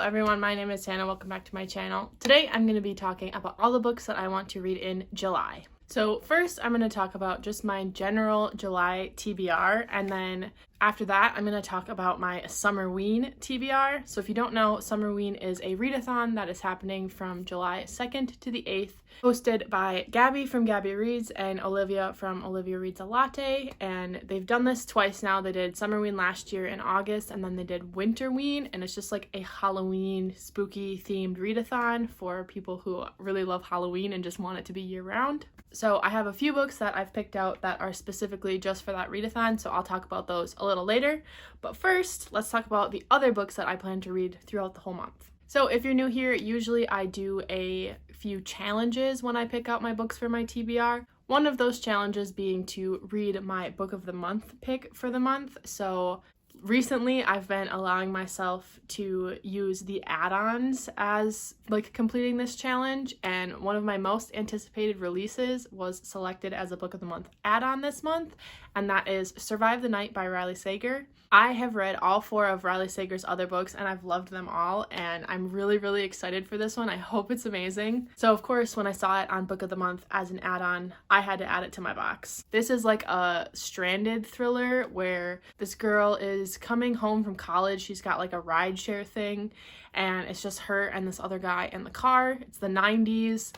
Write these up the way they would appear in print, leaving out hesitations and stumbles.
everyone, my name is Hannah. Welcome back to my channel. Today I'm going to be talking about all the books that I want to read in July. So first I'm going to talk about just my general July TBR, and then after that I'm going to talk about my Summerween TBR. So if you don't know, Summerween is a readathon that is happening from July 2nd to the 8th, hosted by Gabby from Gabby Reads and Olivia from Olivia Reads a Latte, and they've done this twice now. They did Summerween last year in August, and then they did Winterween, and it's just like a Halloween spooky themed readathon for people who really love Halloween and just want it to be year round. So I have a few books that I've picked out that are specifically just for that readathon, so I'll talk about those a little later. But first, let's talk about the other books that I plan to read throughout the whole month. So if you're new here, usually I do a few challenges when I pick out my books for my TBR. One of those challenges being to read my book of the month pick for the month. So recently I've been allowing myself to use the add-ons as like completing this challenge, and one of my most anticipated releases was selected as a book of the month add-on this month, and that is Survive the Night by Riley Sager. I have read all 4 of Riley Sager's other books and I've loved them all, and I'm really excited for this one. I hope it's amazing. So of course, when I saw it on Book of the Month as an add-on, I had to add it to my box. This is like a stranded thriller where this girl is coming home from college. She's got like a rideshare thing, and it's just her and this other guy in the car. It's the 90s.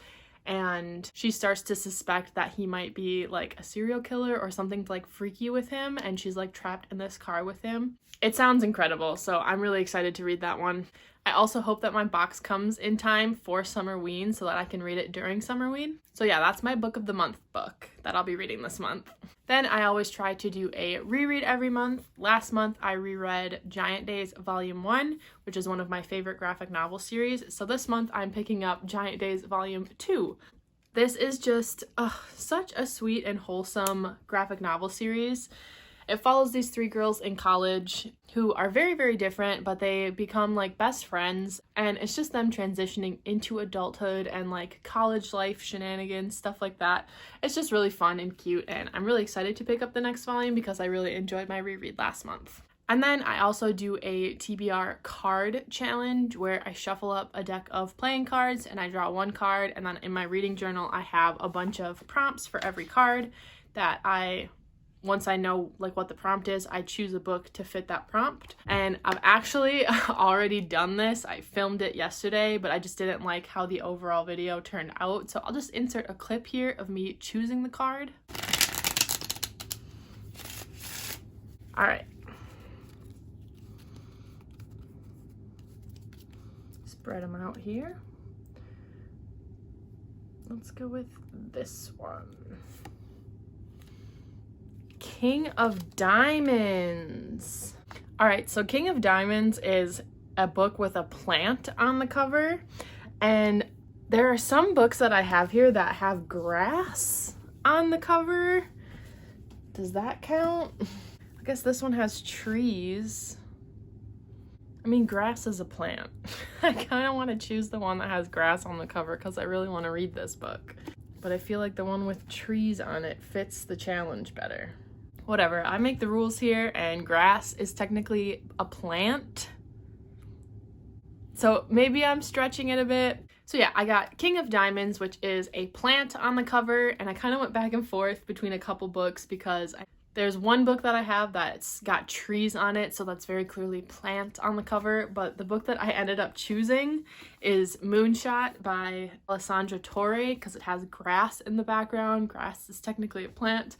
And she starts to suspect that he might be like a serial killer or something like freaky with him, and she's like trapped in this car with him. It sounds incredible, so I'm really excited to read that one. I also hope that my box comes in time for Summerween so that I can read it during Summerween. So yeah, that's my book of the month book that I'll be reading this month. Then I always try to do a reread every month. Last month I reread Giant Days Volume 1, which is one of my favorite graphic novel series. So this month I'm picking up Giant Days Volume 2. This is just such a sweet and wholesome graphic novel series. It follows these 3 girls in college who are very different, but they become like best friends, and it's just them transitioning into adulthood and like college life shenanigans, stuff like that. It's just really fun and cute, and I'm really excited to pick up the next volume because I really enjoyed my reread last month. And then I also do a TBR card challenge where I shuffle up a deck of playing cards and I draw 1 card, and then in my reading journal I have a bunch of prompts for every card that once I know like what the prompt is, I choose a book to fit that prompt. And I've actually already done this. I filmed it yesterday, but I just didn't like how the overall video turned out. So I'll just insert a clip here of me choosing the card. All right. Spread them out here. Let's go with this one. King of Diamonds. All right, so King of Diamonds is a book with a plant on the cover, and there are some books that I have here that have grass on the cover. Does that count? I guess this one has trees. I mean, grass is a plant. I kind of want to choose the one that has grass on the cover because I really want to read this book, but I feel like the one with trees on it fits the challenge better. Whatever, I make the rules here, and grass is technically a plant. So maybe I'm stretching it a bit. So yeah, I got King of Diamonds, which is a plant on the cover, and I kind of went back and forth between a couple books because there's one book that I have that's got trees on it, so that's very clearly plant on the cover, but the book that I ended up choosing is Moonshot by Alessandra Torre because it has grass in the background. Grass is technically a plant.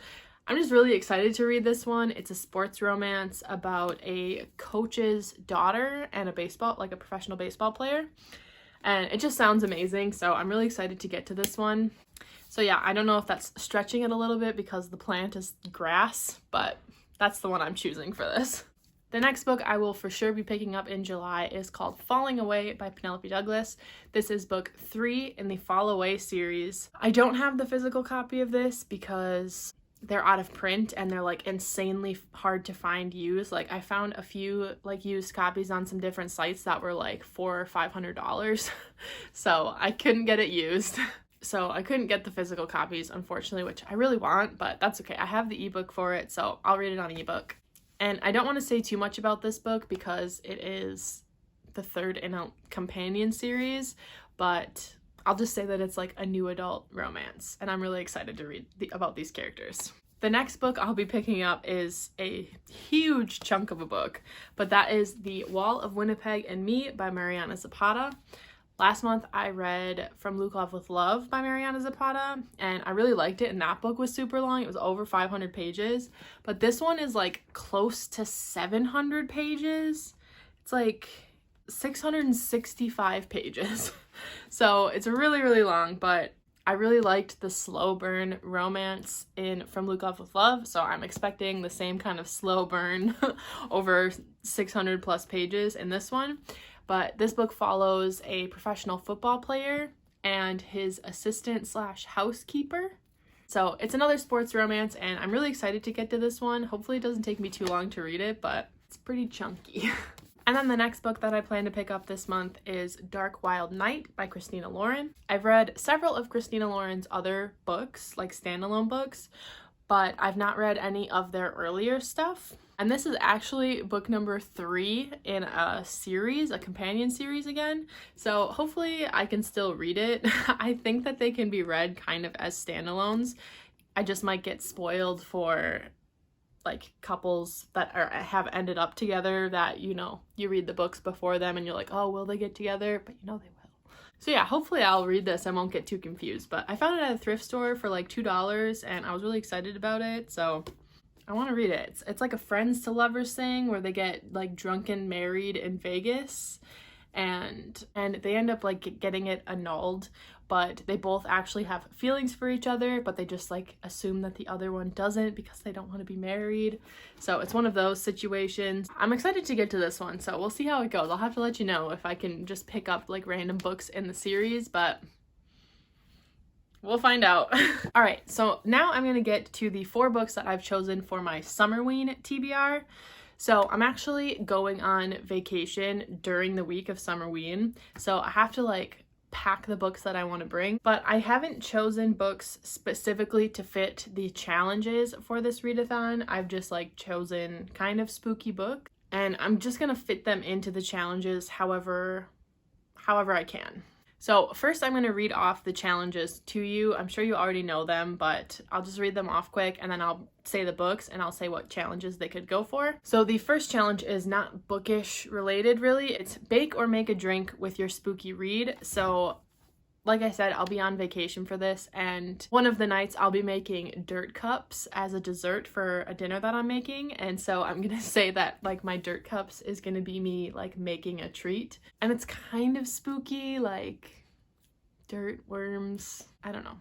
I'm just really excited to read this one. It's a sports romance about a coach's daughter and a professional baseball player. And it just sounds amazing, so I'm really excited to get to this one. So yeah, I don't know if that's stretching it a little bit because the plant is grass, but that's the one I'm choosing for this. The next book I will for sure be picking up in July is called Falling Away by Penelope Douglas. This is book 3 in the Fall Away series. I don't have the physical copy of this because they're out of print and they're like insanely hard to find used. Like I found a few like used copies on some different sites that were like $400 or $500. So I couldn't get it used. So I couldn't get the physical copies, unfortunately, which I really want, but that's okay. I have the ebook for it, so I'll read it on ebook. And I don't want to say too much about this book because it is the third in a companion series, but I'll just say that it's like a new adult romance, and I'm really excited to read about these characters. The next book I'll be picking up is a huge chunk of a book, but that is The Wall of Winnipeg and Me by Mariana Zapata. Last month I read From Lukov with Love by Mariana Zapata, and I really liked it, and that book was super long. It was over 500 pages, but this one is like close to 700 pages. It's like 665 pages. So it's really, really long, but I really liked the slow burn romance in From Lukov with Love, so I'm expecting the same kind of slow burn over 600 plus pages in this one. But this book follows a professional football player and his assistant slash housekeeper. So it's another sports romance, and I'm really excited to get to this one. Hopefully it doesn't take me too long to read it, but it's pretty chunky. And then the next book that I plan to pick up this month is Dark Wild Night by Christina Lauren. I've read several of Christina Lauren's other books, like standalone books, but I've not read any of their earlier stuff. And this is actually book number 3 in a series, a companion series again. So hopefully I can still read it. I think that they can be read kind of as standalones. I just might get spoiled for like couples that have ended up together that, you know, you read the books before them and you're like, oh, will they get together? But you know they will. So yeah, hopefully I'll read this. I won't get too confused. But I found it at a thrift store for like $2 and I was really excited about it. So I want to read it. It's like a friends to lovers thing where they get like drunken married in Vegas, and they end up like getting it annulled, but they both actually have feelings for each other, but they just like assume that the other one doesn't because they don't want to be married. So it's one of those situations. I'm excited to get to this one, so we'll see how it goes. I'll have to let you know if I can just pick up like random books in the series, but we'll find out. All right, so now I'm gonna get to the 4 books that I've chosen for my Summerween TBR. So I'm actually going on vacation during the week of Summerween, so I have to like pack the books that I want to bring, but I haven't chosen books specifically to fit the challenges for this readathon. I've just like chosen kind of spooky books, and I'm just gonna fit them into the challenges however I can. So first I'm going to read off the challenges to you. I'm sure you already know them, but I'll just read them off quick and then I'll say the books and I'll say what challenges they could go for. So the first challenge is not bookish related really. It's bake or make a drink with your spooky read. So like I said, I'll be on vacation for this, and one of the nights I'll be making dirt cups as a dessert for a dinner that I'm making, and so I'm gonna say that like my dirt cups is gonna be me like making a treat, and it's kind of spooky, like dirt, worms, I don't know.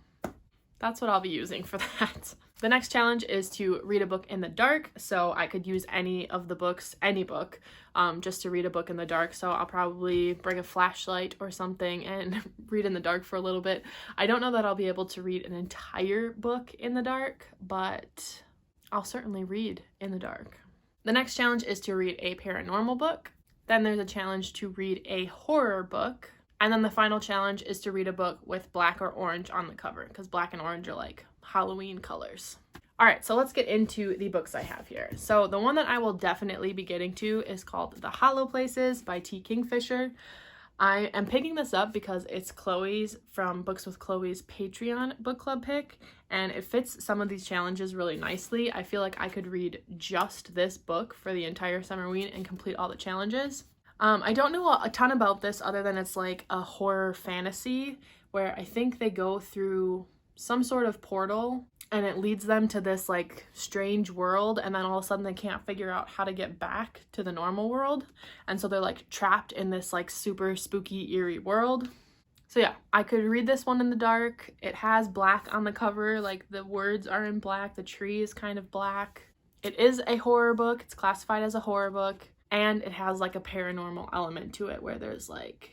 That's what I'll be using for that. The next challenge is to read a book in the dark, so I could use any of the books, any book, just to read a book in the dark. So I'll probably bring a flashlight or something and read in the dark for a little bit. I don't know that I'll be able to read an entire book in the dark, but I'll certainly read in the dark. The next challenge is to read a paranormal book. Then there's a challenge to read a horror book. And then the final challenge is to read a book with black or orange on the cover, because black and orange are like Halloween colors. All right, so let's get into the books I have here. So the one that I will definitely be getting to is called The Hollow Places by T. Kingfisher. I am picking this up because it's Chloe's from Books with Chloe's Patreon book club pick, and it fits some of these challenges really nicely. I feel like I could read just this book for the entire Summerween and complete all the challenges. I don't know a ton about this other than it's like a horror fantasy where I think they go through some sort of portal and it leads them to this like strange world, and then all of a sudden they can't figure out how to get back to the normal world, and so they're like trapped in this like super spooky eerie world. So yeah, I could read this one in the dark. It has black on the cover, like the words are in black, the tree is kind of black. It is a horror book, it's classified as a horror book. And it has like a paranormal element to it where there's like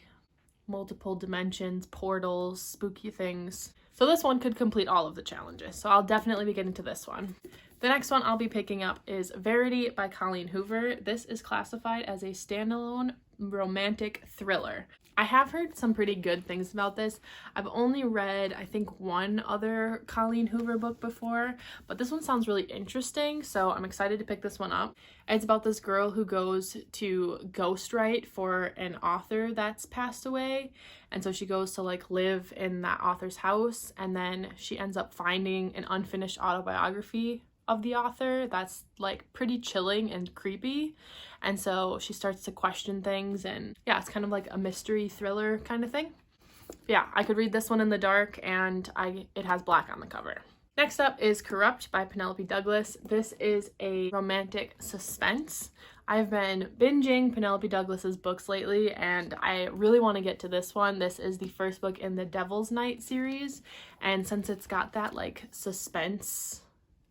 multiple dimensions, portals, spooky things. So this one could complete all of the challenges. So I'll definitely be getting to this one. The next one I'll be picking up is Verity by Colleen Hoover. This is classified as a standalone romantic thriller. I have heard some pretty good things about this. I've only read, I think, one other Colleen Hoover book before, but this one sounds really interesting, so I'm excited to pick this one up. It's about this girl who goes to ghostwrite for an author that's passed away, and so she goes to like live in that author's house, and then she ends up finding an unfinished autobiography of the author that's like pretty chilling and creepy, and so she starts to question things, and yeah, it's kind of like a mystery thriller kind of thing. Yeah, I could read this one in the dark, and it has black on the cover. Next up is Corrupt by Penelope Douglas. This is a romantic suspense. I've been binging Penelope Douglas's books lately, and I really want to get to this one. This is the first book in the Devil's Night series, and since it's got that like suspense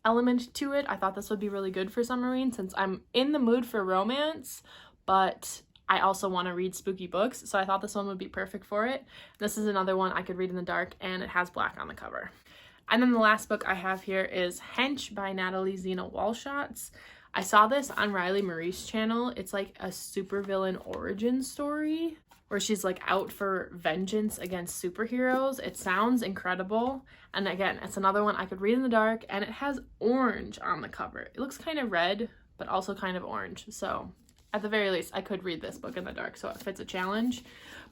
element to it, I thought this would be really good for Summerween, since I'm in the mood for romance, but I also want to read spooky books, so I thought this one would be perfect for it. This is another one I could read in the dark, and it has black on the cover. And then the last book I have here is Hench by Natalie Zena Walschaerts. I saw this on Riley Marie's channel. It's like a supervillain origin story where she's like out for vengeance against superheroes. It sounds incredible. And again, it's another one I could read in the dark, and it has orange on the cover. It looks kind of red, but also kind of orange. So at the very least, I could read this book in the dark, so it fits a challenge.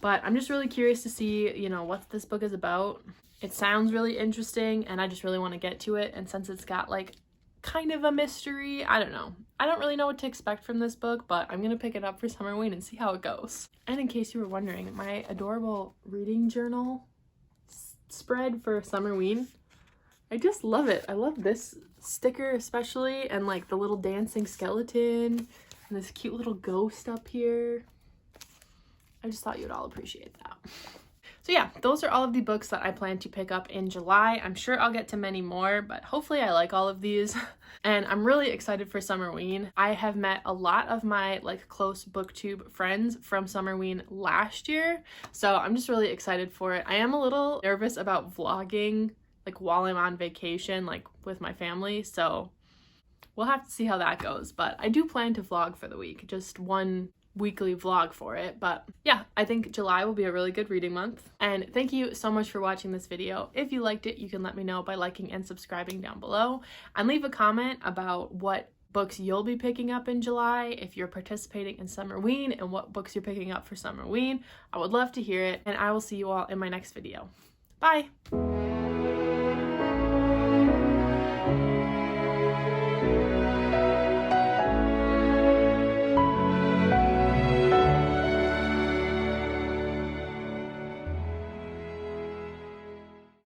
But I'm just really curious to see, you know, what this book is about. It sounds really interesting, and I just really want to get to it. And since it's got like kind of a mystery, I don't know. I don't really know what to expect from this book, but I'm gonna pick it up for Summerween and see how it goes. And in case you were wondering, my adorable reading journal spread for Summerween, I just love it. I love this sticker especially, and like the little dancing skeleton and this cute little ghost up here. I just thought you'd all appreciate that. So yeah, those are all of the books that I plan to pick up in July. I'm sure I'll get to many more, but hopefully I like all of these. And I'm really excited for Summerween. I have met a lot of my like close booktube friends from Summerween last year, so I'm just really excited for it. I am a little nervous about vlogging like while I'm on vacation, like with my family, so we'll have to see how that goes. But I do plan to vlog for the week, just one weekly vlog for it. But yeah, I think July will be a really good reading month. And thank you so much for watching this video. If you liked it, you can let me know by liking and subscribing down below, and leave a comment about what books you'll be picking up in July, if you're participating in Summerween, and what books you're picking up for Summerween. I would love to hear it, and I will see you all in my next video. Bye!